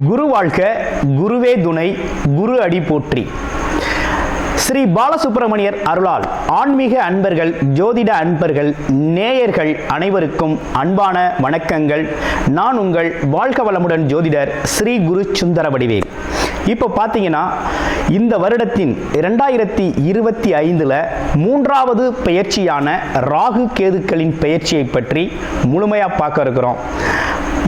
குரு வாழ்க, குருவே துணை, குரு அடி போற்றி. ஸ்ரீ பாலசுப்பிரமணியர் அருளால் ஆன்மீக அன்பர்கள், ஜோதிட அன்பர்கள், நேயர்கள் அனைவருக்கும் அன்பான வணக்கங்கள். நான் உங்கள் வாழ்க வளமுடன் ஜோதிடர் ஸ்ரீ குரு சுந்தரவடிவேல். இப்போ பார்த்தீங்கன்னா இந்த வருடத்தின் 2025 மூன்றாவது பெயர்ச்சியான ராகு கேதுக்களின் பெயர்ச்சியை பற்றி முழுமையாக பார்க்க இருக்கிறோம்.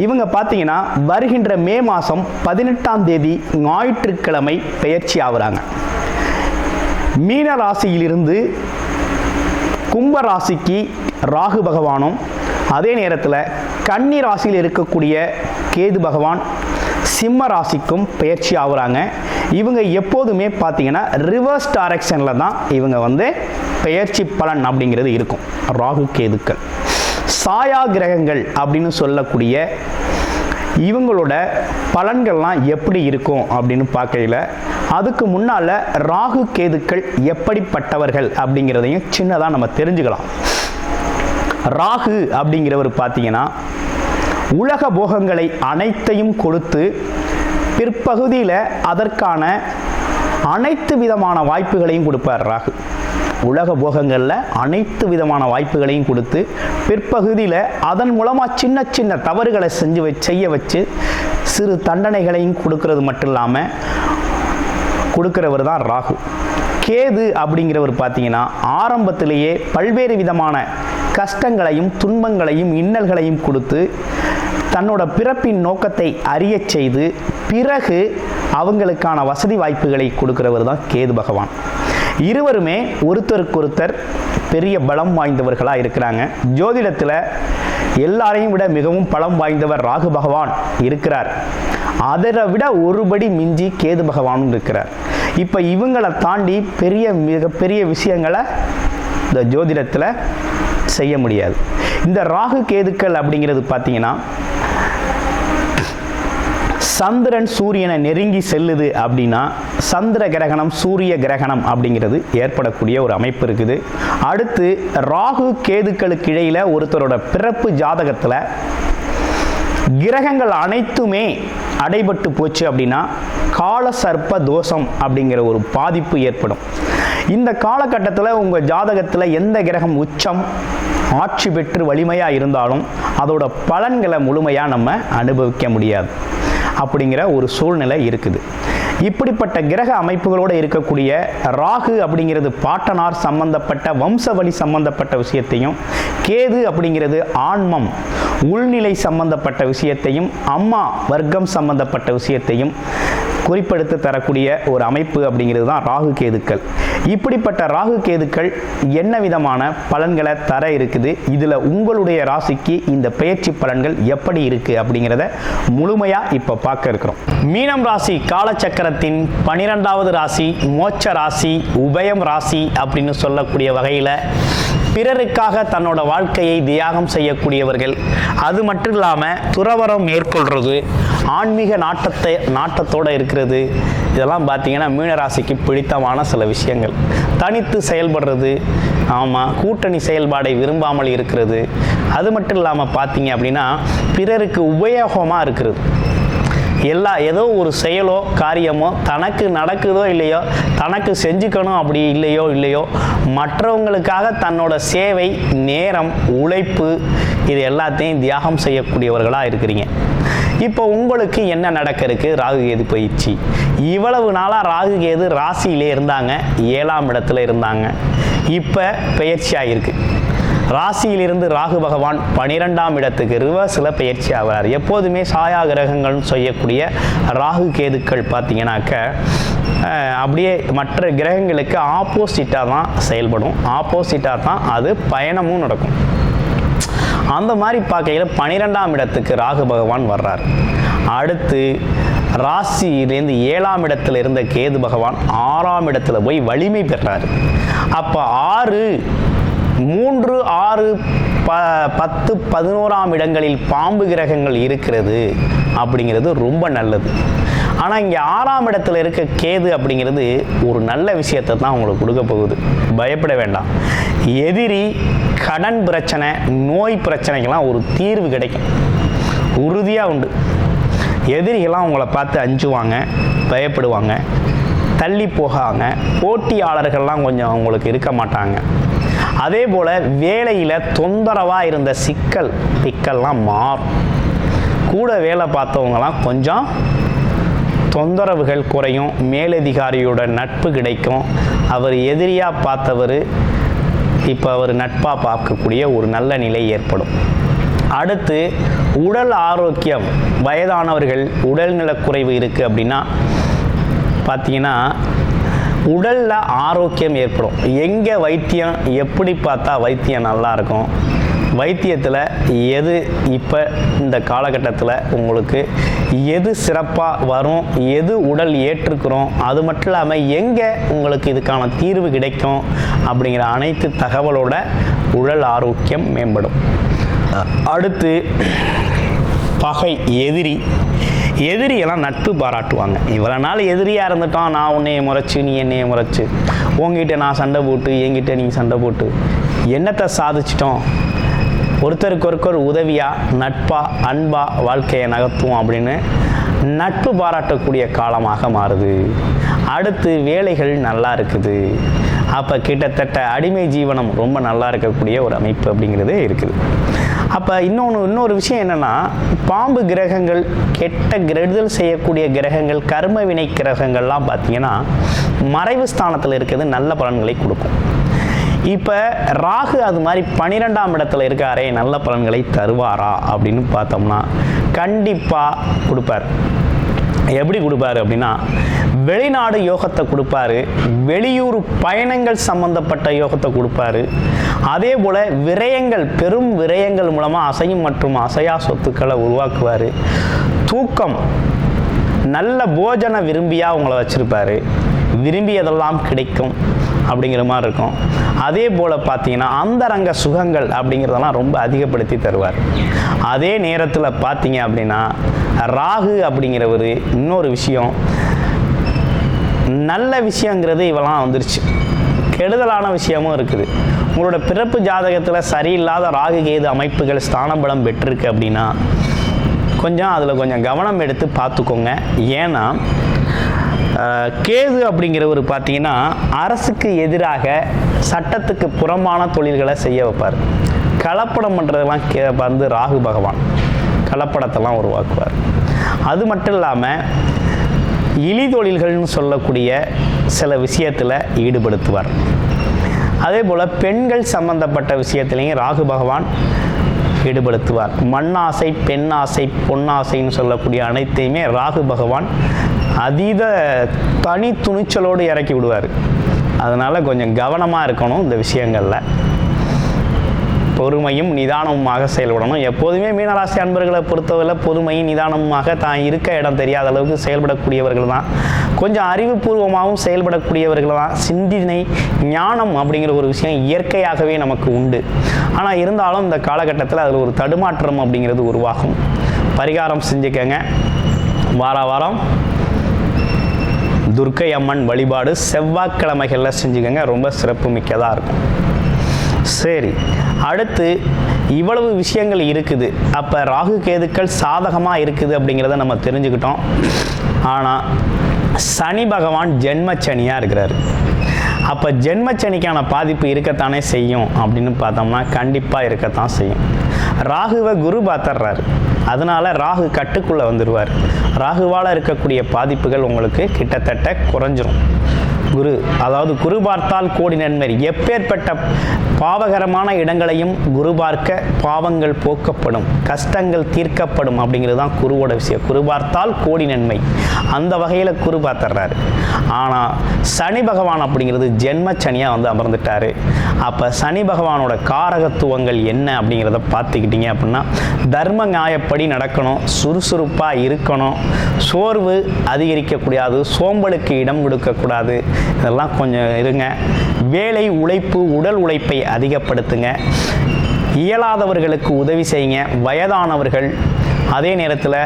இவங்க பார்த்தீங்கன்னா வருகின்ற மே மாதம் 18ஆம் தேதி ஞாயிற்றுக்கிழமை பெயர்ச்சி ஆகுறாங்க. மீன ராசியிலிருந்து கும்ப ராசிக்கு ராகு பகவானும், அதே நேரத்தில் கன்னி ராசியில் இருக்கக்கூடிய கேது பகவான் சிம்ம ராசிக்கும் பெயர்ச்சி ஆகுறாங்க. இவங்க எப்போதுமே பார்த்தீங்கன்னா ரிவர்ஸ் டைரக்ஷனில் தான் இவங்க பெயர்ச்சி பலன் அப்படிங்கிறது இருக்கும். ராகு கேதுக்கள் சாயா கிரகங்கள் அப்படின்னு சொல்லக்கூடிய இவங்களோட பலன்கள்லாம் எப்படி இருக்கும் அப்படின்னு பார்க்கையில் அதுக்கு முன்னால் ராகு கேதுக்கள் எப்படிப்பட்டவர்கள் அப்படிங்கிறதையும் சின்னதாக நம்ம தெரிஞ்சுக்கலாம். ராகு அப்படிங்கிறவர் பார்த்தீங்கன்னா உலக போகங்களை அனைத்தையும் கொடுத்து பிற்பகுதியில் அதற்கான அனைத்து விதமான வாய்ப்புகளையும் கொடுப்பார். ராகு உலக போகங்களில் அனைத்து விதமான வாய்ப்புகளையும் கொடுத்து பிற்பகுதியில் அதன் மூலமாக சின்ன சின்ன தவறுகளை செய்ய வச்சு சிறு தண்டனைகளையும் கொடுக்கறது மட்டும் இல்லாமல் கொடுக்கிறவர் தான் ராகு. கேது அப்படிங்கிறவர் பார்த்தீங்கன்னா ஆரம்பத்திலேயே பல்வேறு விதமான கஷ்டங்களையும் துன்பங்களையும் இன்னல்களையும் கொடுத்து தன்னோட பிறப்பின் நோக்கத்தை அறிய செய்து பிறகு அவங்களுக்கான வசதி வாய்ப்புகளை கொடுக்கிறவர் தான் கேது பகவான். இருவருமே ஒருத்தருக்கொருத்தர் பெரிய பலம் வாய்ந்தவர்களாக இருக்கிறாங்க. ஜோதிடத்தில் எல்லாரையும் விட மிகவும் பலம் வாய்ந்தவர் ராகு பகவான் இருக்கிறார். அதை விட ஒருபடி மிஞ்சி கேது பகவானும் இருக்கிறார். இப்போ இவங்களை தாண்டி மிகப்பெரிய விஷயங்களை இந்த ஜோதிடத்தில் செய்ய முடியாது. இந்த ராகு கேதுக்கள் அப்படிங்கிறது பார்த்தீங்கன்னா சந்திரன் சூரியனை நெருங்கி செல்லுது அப்படின்னா சந்திர கிரகணம், சூரிய கிரகணம் அப்படிங்கிறது ஏற்படக்கூடிய ஒரு அமைப்பு இருக்குது. அடுத்து ராகு கேதுக்களுக்கு இடையில ஒருத்தரோட பிறப்பு ஜாதகத்தில் கிரகங்கள் அனைத்துமே அடைபட்டு போச்சு அப்படின்னா கால சர்ப்ப தோஷம் அப்படிங்கிற ஒரு பாதிப்பு ஏற்படும். இந்த காலகட்டத்தில் உங்கள் ஜாதகத்தில் எந்த கிரகம் உச்சம் ஆட்சி பெற்று வலிமையாக இருந்தாலும் அதோட பலன்களை முழுமையாக நம்ம அனுபவிக்க முடியாது அப்படிங்கிற ஒரு சூழ்நிலை இருக்குது. இப்படிப்பட்ட கிரக அமைப்புகளோடு இருக்கக்கூடிய ராகு அப்படிங்கிறது பாட்டனார் சம்பந்தப்பட்ட வம்சவழி சம்பந்தப்பட்ட விஷயத்தையும், கேது அப்படிங்கிறது ஆன்மம் உள்நிலை சம்பந்தப்பட்ட விஷயத்தையும், அம்மா வர்க்கம் சம்பந்தப்பட்ட விஷயத்தையும் குறிப்பெடுத்து தரக்கூடிய ஒரு அமைப்பு அப்படிங்கிறது தான் ராகு கேதுக்கள். இப்படிப்பட்ட ராகு கேதுக்கள் என்ன விதமான பலன்களை தர இருக்குது, இதில் உங்களுடைய ராசிக்கு இந்த பெயர்ச்சி பலன்கள் எப்படி இருக்குது அப்படிங்கிறத முழுமையாக இப்போ பார்க்க இருக்கிறோம். மீனம் ராசி காலச்சக்கரத்தின் 12வது ராசி, மோட்ச ராசி, உபயம் ராசி அப்படின்னு சொல்லக்கூடிய வகையில் பிறருக்காக தன்னோட வாழ்க்கையை தியாகம் செய்யக்கூடியவர்கள். அது மட்டும் இல்லாமல் துறவரம் மேற்கொள்வது, ஆன்மீக நாட்டத்தோடு இருக்கிறது, இதெல்லாம் பார்த்தீங்கன்னா மீனராசிக்கு பிடித்தமான சில விஷயங்கள். தனித்து செயல்படுறது, ஆமாம், கூட்டணி செயல்பாடை விரும்பாமல் இருக்கிறது. அது மட்டும் இல்லாமல் பார்த்தீங்க அப்படின்னா பிறருக்கு உபயோகமாக இருக்கிறது. ஏதோ ஒரு செயலோ காரியமோ தனக்கு நடக்குதோ இல்லையோ, தனக்கு செஞ்சுக்கணும் அப்படி இல்லையோ மற்றவங்களுக்காக தன்னோட சேவை, நேரம், உழைப்பு இது எல்லாத்தையும் தியாகம் செய்யக்கூடியவர்களாக இருக்கிறீங்க. இப்போ உங்களுக்கு என்ன நடக்க இருக்கு? ராகு கேது பயிற்சி. இவ்வளவு நாளாக ராகு கேது ராசியிலே இருந்தாங்க, 7ஆம் இடத்துல இருந்தாங்க. இப்போ பயிற்சி ஆகிருக்கு. ராசியிலிருந்து ராகு பகவான் 12ஆம் இடத்துக்கு ரிவர்ஸில் பயிற்சி ஆகிறார். எப்போதுமே சாயா கிரகங்கள்னு செய்யக்கூடிய ராகு கேதுக்கள் பார்த்தீங்கன்னாக்க அப்படியே மற்ற கிரகங்களுக்கு ஆப்போசிட்டாக தான் செயல்படும், ஆப்போசிட்டாக தான் அது பயணமும் நடக்கும். அந்த மாதிரி பார்க்கையில் 12ஆம் இடத்துக்கு ராகு பகவான் வர்றார். அடுத்து ராசியிலேருந்து 7ஆம் இடத்துல இருந்த கேது பகவான் 6ஆம் இடத்துல போய் வலிமை பெறார். அப்போ 6, 3, 6, 10, 11ஆம் இடங்களில் பாம்பு கிரகங்கள் இருக்கிறது அப்படிங்கிறது ரொம்ப நல்லது. ஆனால் இங்கே 6ஆம் இடத்துல இருக்க கேது அப்படிங்கிறது ஒரு நல்ல விஷயத்தை தான் உங்களுக்கு கொடுக்க போகுது. பயப்பட வேண்டாம். எதிரி, கடன் பிரச்சனை, நோய் பிரச்சனைக்கெல்லாம் ஒரு தீர்வு கிடைக்கும், உறுதியாக உண்டு. எதிரிகள்லாம் உங்களை பார்த்து அஞ்சுவாங்க, பயப்படுவாங்க, தள்ளி போகாங்க. போட்டியாளர்கள்லாம் கொஞ்சம் உங்களுக்கு இருக்க மாட்டாங்க. அதே போல் வேலையில் தொந்தரவாக இருந்த சிக்கல்லாம் மாறும். கூட வேலை பார்த்தவங்களாம் கொஞ்சம் தொந்தரவுகள் குறையும். மேலதிகாரியோட நட்பு கிடைக்கும். அவர் எதிரியாக பார்த்தவர் இப்போ அவர் நட்பாக பார்க்கக்கூடிய ஒரு நல்ல நிலை ஏற்படும். அடுத்து உடல் ஆரோக்கியம். வயதானவர்கள் உடல் நலக்குறைவு இருக்குது அப்படின்னா பார்த்தீங்கன்னா உடலில் ஆரோக்கியம் ஏற்படும். எங்கே வைத்தியம், எப்படி பார்த்தா வைத்தியம் நல்லாயிருக்கும், வைத்தியத்தில் எது இப்போ இந்த காலகட்டத்தில் உங்களுக்கு எது சிறப்பாக வரும், எது உடல் ஏற்றுக்கிறோம், அது மட்டும் இல்லாமல் எங்கே உங்களுக்கு இதுக்கான தீர்வு கிடைக்கும் அப்படிங்கிற அனைத்து தகவலோட உடல் ஆரோக்கியம் மேம்படும். அடுத்து பகை, எதிரியெல்லாம் நட்பு பாராட்டுவாங்க. இவ்வளோ நாள் எதிரியாக இருந்துட்டோம், நான் உன்னைய முறைச்சு நீ என்னைய முறைச்சு, உங்ககிட்ட நான் சண்டை போட்டு என்கிட்ட நீ சண்டை போட்டு என்னத்தை சாதிச்சிட்டோம், ஒருத்தருக்கு உதவியாக நட்பாக அன்பாக வாழ்க்கையை நகர்த்துவோம் அப்படின்னு நட்பு பாராட்டக்கூடிய காலமாக மாறுது. அடுத்து வேலைகள் நல்லா இருக்குது. அப்போ கிட்டத்தட்ட அடிமை ஜீவனம் ரொம்ப நல்லா இருக்கக்கூடிய ஒரு அமைப்பு அப்படிங்கிறது இருக்குது. அப்போ இன்னொரு விஷயம் என்னென்னா, பாம்பு கிரகங்கள், கெட்ட கெடுதல் செய்யக்கூடிய கிரகங்கள், கர்ம வினை கிரகங்கள்லாம் பார்த்திங்கன்னா மறைவு ஸ்தானத்தில் இருக்கிறது நல்ல பலன்களை கொடுக்கும். இப்போ ராகு அது மாதிரி 12ஆம் இடத்துல இருக்காரே, நல்ல பலன்களை தருவாரா அப்படின்னு பார்த்தோம்னா கண்டிப்பாக கொடுப்பார். எப்படி கொடுப்பாரு அப்படின்னா, வெளிநாடு யோகத்தை கொடுப்பாரு, வெளியூர் பயணங்கள் சம்பந்தப்பட்ட யோகத்தை கொடுப்பாரு. அதே போல் விரயங்கள், பெரும் விரயங்கள் மூலமாக அசையும் மற்றும் அசையா சொத்துக்களை உருவாக்குவார். தூக்கம், நல்ல போஜன விரும்பியாக உங்களை வச்சுருப்பார், விரும்பியதெல்லாம் கிடைக்கும் அப்படிங்கிற மாதிரி இருக்கும். அதே போல் பார்த்தீங்கன்னா அந்தரங்க சுகங்கள் அப்படிங்கிறதெல்லாம் ரொம்ப அதிகப்படுத்தி தருவார். அதே நேரத்தில் பார்த்தீங்க அப்படின்னா ராகு அப்படிங்கிறவர் இன்னொரு விஷயம், நல்ல விஷயங்கிறது இவெல்லாம் வந்துருச்சு, கெடுதலான விஷயமும் இருக்குது. உங்களோட பிறப்பு ஜாதகத்தில் சரியில்லாத ராகு கேது அமைப்புகள் ஸ்தானபலம் பெற்றிருக்கு அப்படின்னா அதில் கொஞ்சம் கவனம் எடுத்து பார்த்துக்கோங்க. ஏன்னா கேது அப்படிங்கிறவர் பார்த்தீங்கன்னா அரசுக்கு எதிராக சட்டத்துக்கு புறம்பான தொழில்களை செய்ய வைப்பார். கலப்படம் பண்ணுறதெல்லாம் ராகு பகவான் கலப்படத்தெல்லாம் உருவாக்குவார். அது மட்டும் இல்லாமல் இழி தொழில்கள்னு சொல்லக்கூடிய சில விஷயத்தில் ஈடுபடுத்துவார். அதே போல் பெண்கள் சம்பந்தப்பட்ட விஷயத்திலையும் ராகு பகவான் ஈடுபடுத்துவார். மண்ணாசை, பெண்ணாசை, பொன்னாசைன்னு சொல்லக்கூடிய அனைத்தையுமே ராகு பகவான் அதீத தனி துணிச்சலோடு இறக்கி விடுவார். அதனால் கொஞ்சம் கவனமாக இருக்கணும் இந்த விஷயங்களில். பொறுமையும் நிதானமுமாக செயல்படணும். எப்போதுமே மீனராசி அன்பர்களை பொறுத்தவரை பொறுமையும் நிதானமுமாக தான் இருக்க இடம் தெரியாத அளவுக்கு செயல்படக்கூடியவர்கள் தான். கொஞ்சம் அறிவுபூர்வமாகவும் செயல்படக்கூடியவர்கள் தான். சிந்தனை, ஞானம் அப்படிங்கிற ஒரு விஷயம் இயற்கையாகவே நமக்கு உண்டு. ஆனால் இருந்தாலும் இந்த காலகட்டத்தில் அதில் ஒரு தடுமாற்றம் அப்படிங்கிறது உருவாகும். பரிகாரம் செஞ்சுக்கங்க. வாரம் துர்க்கை அம்மன் வழிபாடு செவ்வாய்க்கிழமைகளில் செஞ்சுக்கங்க, ரொம்ப சிறப்பு மிக்கதாக இருக்கும். சரி, அடுத்து இவ்வளவு விஷயங்கள் இருக்குது. அப்போ ராகு கேதுக்கள் சாதகமாக இருக்குது அப்படிங்கிறத நம்ம தெரிஞ்சுக்கிட்டோம். ஆனால் சனி பகவான் ஜென்மச்சனியாக இருக்கிறாரு. அப்போ ஜென்மச்சனிக்கான பாதிப்பு இருக்கத்தானே செய்யும் அப்படின்னு பார்த்தோம்னா கண்டிப்பாக இருக்கத்தான் செய்யும். ராகுவை குரு பார்த்துடுறாரு, அதனால் ராகு கட்டுக்குள்ளே வந்துடுவார். ராகுவால் இருக்கக்கூடிய பாதிப்புகள் உங்களுக்கு கிட்டத்தட்ட குறைஞ்சிரும். குரு பார்த்தால் கோடி நன்மை. எப்பேற்பட்ட பாவகரமான இடங்களையும் குரு பார்க்க பாவங்கள் போக்கப்படும், கஷ்டங்கள் தீர்க்கப்படும் அப்படிங்கிறது தான் குருவோட விஷயம். குரு பார்த்தால் கோடி நன்மை. அந்த வகையில் குரு பார்த்துறாரு. ஆனால் சனி பகவான் அப்படிங்கிறது ஜென்மச்சனியாக அமர்ந்துட்டாரு. அப்போ சனி பகவானோட காரகத்துவங்கள் என்ன அப்படிங்கிறத பார்த்துக்கிட்டீங்க அப்படின்னா, தர்ம நியாயப்படி நடக்கணும், சுறுசுறுப்பாக இருக்கணும், சோர்வு அதிகரிக்கக்கூடாது, சோம்பலுக்கு இடம் கொடுக்கக்கூடாது, இதெல்லாம் கொஞ்சம் இருங்க. வேலை உழைப்பு, உடல் உழைப்பை அதிகப்படுத்துங்க. இயலாதவர்களுக்கு உதவி செய்யுங்க. வயதானவர்கள், அதே நேரத்தில்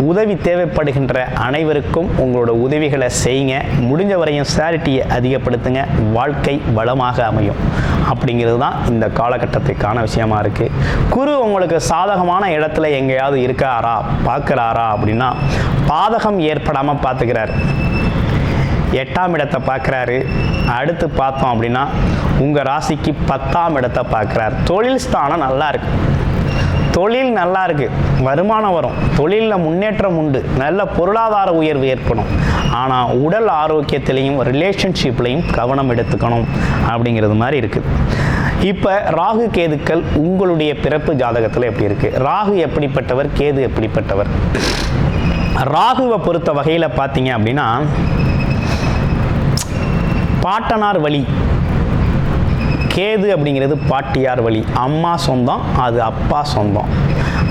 உதவி தேவைப்படுகின்ற அனைவருக்கும் உங்களோட உதவிகளை செய்யுங்க. முடிஞ்ச வரையும் சேரிட்டியை அதிகப்படுத்துங்க. வாழ்க்கை வளமாக அமையும். அப்படிங்கிறது தான் இந்த காலகட்டத்துக்கான விஷயமா இருக்குது. குரு உங்களுக்கு சாதகமான இடத்துல எங்கேயாவது இருக்காரா பார்க்குறாரா அப்படின்னா பாதகம் ஏற்படாமல் பார்த்துக்கிறார். 8ஆம் இடத்தை பார்க்குறாரு. அடுத்து பார்த்தோம் அப்படின்னா உங்கள் ராசிக்கு 10ஆம் இடத்தை பார்க்குறார். தொழில் ஸ்தானம் நல்லா இருக்கு. தொழில் நல்லா இருக்கு, வருமானம் வரும், தொழிலில் முன்னேற்றம் உண்டு, நல்ல பொருளாதார உயர்வு ஏற்படும். ஆனால் உடல் ஆரோக்கியத்திலையும் ரிலேஷன்ஷிப்லையும் கவனம் எடுத்துக்கணும் அப்படிங்கிறது மாதிரி இருக்குது. இப்போ ராகு கேதுக்கள் உங்களுடைய பிறப்பு ஜாதகத்தில் எப்படி இருக்குது? ராகு எப்படிப்பட்டவர், கேது எப்படிப்பட்டவர்? ராகுவை பொறுத்த வகையில் பார்த்தீங்க அப்படின்னா பாட்டனார் வழி, கேது அப்படிங்கிறது பாட்டியார் வழி, அம்மா சொந்தம், அது அப்பா சொந்தம்.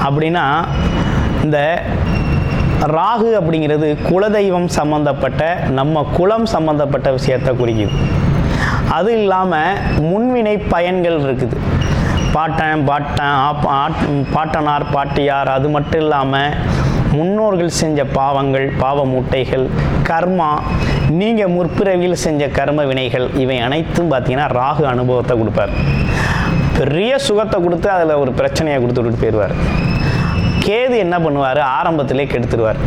அப்படின்னா இந்த ராகு அப்படிங்கிறது குலதெய்வம் சம்பந்தப்பட்ட நம்ம குலம் சம்பந்தப்பட்ட விஷயத்தை குறிக்குது. அது இல்லாமல் முன்வினை பயன்கள் இருக்குது. பாட்டனார் பாட்டியார், அது மட்டும் இல்லாமல் முன்னோர்கள் செஞ்ச பாவங்கள், பாவ மூட்டைகள், கர்மா, நீங்கள் முற்பிறவியில் செஞ்ச கர்ம வினைகள், இவை அனைத்தும் பார்த்தீங்கன்னா ராகு அனுபவத்தை கொடுப்பார். பெரிய சுகத்தை கொடுத்து அதில் ஒரு பிரச்சனையை கொடுத்துட்டு போயிடுவார். கேது என்ன பண்ணுவார்? ஆரம்பத்திலே கெடுத்துருவார்.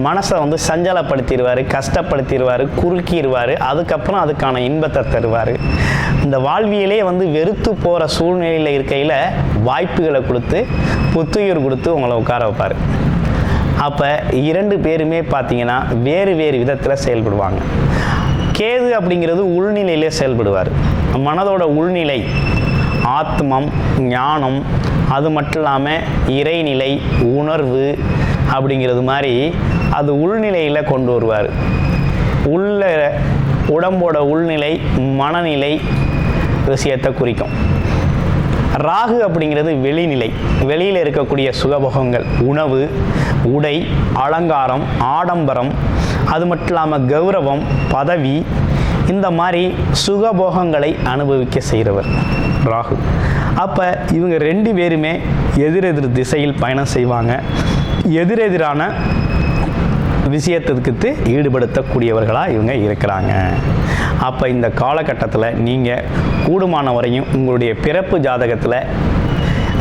மனசை சஞ்சலப்படுத்திடுவார், கஷ்டப்படுத்திடுவார், குறுக்கிடுவார். அதுக்கப்புறம் அதுக்கான இன்பத்தை தருவார். இந்த வாழ்வியலே வெறுத்து போகிற சூழ்நிலையில் இருக்கையில் வாய்ப்புகளை கொடுத்து புத்துயிர் கொடுத்து உங்களை உட்கார வைப்பார். அப்போ 2 பேருமே பார்த்தீங்கன்னா வேறு வேறு விதத்தில் செயல்படுவாங்க. கேது அப்படிங்கிறது உள்நிலையிலே செயல்படுவார். மனதோட உள்நிலை, ஆத்மம், ஞானம், அது மட்டும் இல்லாமல் இறைநிலை, உணர்வு அப்படிங்கிறது மாதிரி அது உள்நிலையில் கொண்டு வருவார். உடம்போட உள்நிலை, மனநிலை விஷயத்தை குறிக்கும். ராகு அப்படிங்கிறது வெளிநிலை, வெளியில் இருக்கக்கூடிய சுகபோகங்கள், உணவு, உடை, அலங்காரம், ஆடம்பரம், அது மட்டும் இல்லாமல் கௌரவம், பதவி, இந்த மாதிரி சுகபோகங்களை அனுபவிக்க செய்கிறவர் ராகு. அப்போ இவங்க 2 பேருமே எதிரெதிர் திசையில் பயணம் செய்வாங்க. எதிரெதிரான விஷயத்துக்கு ஈடுபடுத்தக்கூடியவர்களாக இவங்க இருக்கிறாங்க. அப்போ இந்த காலகட்டத்தில் நீங்கள் கூடுமான வரையும் உங்களுடைய பிறப்பு ஜாதகத்தில்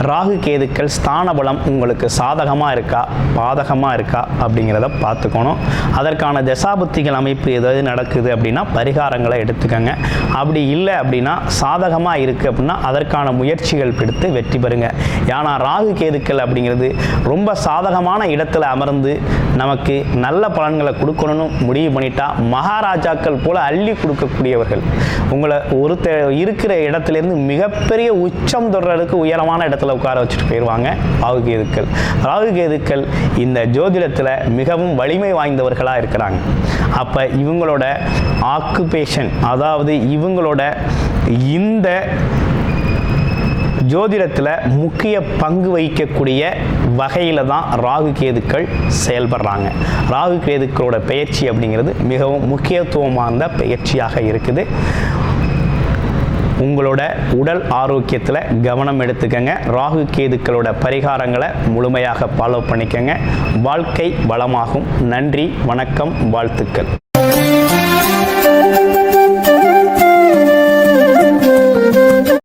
ராகு கேதுக்கள் ஸ்தான பலம் உங்களுக்கு சாதகமாக இருக்கா பாதகமாக இருக்கா அப்படிங்கிறத பார்த்துக்கணும். அதற்கான தசாபுத்திகள் அமைப்பு ஏதாவது நடக்குது அப்படின்னா பரிகாரங்களை எடுத்துக்கோங்க. அப்படி இல்லை அப்படின்னா சாதகமாக இருக்குது அப்படின்னா அதற்கான முயற்சிகள் எடுத்து வெற்றி பெறுங்க. ஏன்னா ராகு கேதுக்கள் அப்படிங்கிறது ரொம்ப சாதகமான இடத்துல அமர்ந்து நமக்கு நல்ல பலன்களை கொடுக்கணும்னு முடிவு பண்ணிட்டா மகாராஜாக்கள் போல அள்ளி கொடுக்கக்கூடியவர்கள். உங்களை இருக்கிற இடத்துலேருந்து மிகப்பெரிய உச்சம் தொடர்றதுக்கு உயரமான இடத்துல உட்கார வச்சுட்டு போயிடுவாங்க ராகு கேதுக்கள். ராகு கேதுக்கள் இந்த ஜோதிடத்தில் மிகவும் வலிமை வாய்ந்தவர்களாக இருக்கிறாங்க. அப்போ இவங்களோட ஆக்குபேஷன், அதாவது இவங்களோட இந்த ஜோதிடத்தில் முக்கிய பங்கு வகிக்கக்கூடிய வகையில் தான் ராகு கேதுக்கள் செயல்படுறாங்க. ராகு கேதுக்களோட பயிற்சி அப்படிங்கிறது மிகவும் முக்கியத்துவமான பயிற்சியாக இருக்குது. உங்களோட உடல் ஆரோக்கியத்தில் கவனம் எடுத்துக்கங்க. ராகு கேதுக்களோட பரிகாரங்களை முழுமையாக ஃபாலோ பண்ணிக்கங்க. வாழ்க்கை வளமாகும். நன்றி, வணக்கம், வாழ்த்துக்கள்.